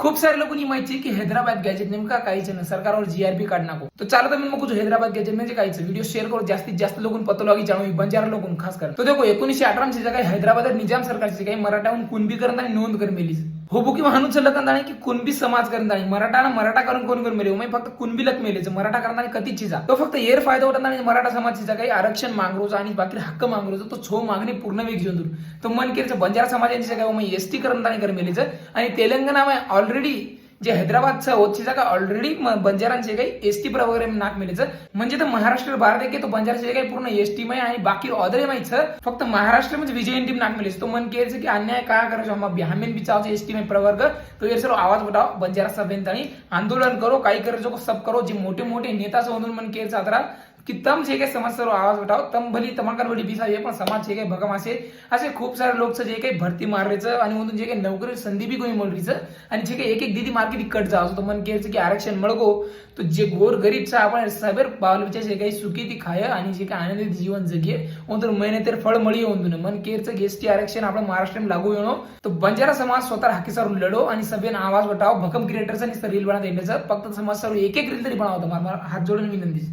खूप सारे लोकांनी माहिती की हैदराबाद गॅजेट नेमका काहीच ना सरकारवर जीआरपी काढणार तो चालत मी मग हैदराबाद गॅजेट म्हणजे काहीच व्हिडिओ शेअर करो जास्तीत जास्त लोकून पतो लागी जाणून बंजारा लोकून खास कर तो देखो 1918 ची काही हैदराबाद निजाम सरकारची काही मराठाहून कुणबीकरण आणि नोंद कर मेली हो बुकी हाणून चालत की कुणबी समाज करता मराठा करून कोण करून मेले फक्त कुणबीलक मेलेच मराठा करता कधी चिजा तो फक्त एअर फायदा होता आणि मराठा समाजाचा काही आरक्षण मागरोज आणि बाकी हक्क मागरोज तो छो मागणी पूर्ण वेग घेऊन तो मन केलं बंजारा समाजाची काही एसटी करता कर मेलेच आणि तेलंगणा ऑलरेडी जे हैदराबादचा होती जागा ऑलरेडी बंजारांचे काही एसटी वगैरे नाक मिळायचं म्हणजे तर महाराष्ट्र भारत आहे तो बंजाराचे काही पूर्ण एसटी मै आणि बाकी ऑदर माहिती फक्त महाराष्ट्र म्हणजे विजयन टीम नाक मिळेल तो मन केलं की अन्याय काय करायचं हमें बिचावचे एसटी मै प्रवर्ग तो ये सर्व आवाज उठाव बंजारा सभेत आणि आंदोलन करो काही करायचो सब करो जे मोठे मोठे नेता मन केलं आता की तम जे काही समाज सर्व आवाज उठाव तम भली तमाकर बडी बिसा पण समाज जे काही भगम असे खूप सारे लोक जे काही भरती मारायचं आणि म्हणून जे काही नोकरी संधी बी कोणी मिळरीचं आणि जे काही एक दीदी मार्केट कट जावं तो मन केलं की आरक्षण मळगो तो जे गोर गरीबचा आपण सबर बालबच्चा जे काही सुखी ती खाय आणि जे काही आनंदित जीवन जगिये तर महिने तर फळ मळी होऊन मन केरचं एसटी आरक्षण आपण महाराष्ट्रात लागू येणो तो बंजारा समाज स्वतः हाकीसारून लढो आणि सभेन आवाज उठाव भकम क्रिएटर्स आणि रील बनवता येण्याचं फक्त समाज सर्व एक रील तरी बनवतो हात जोडून विनंती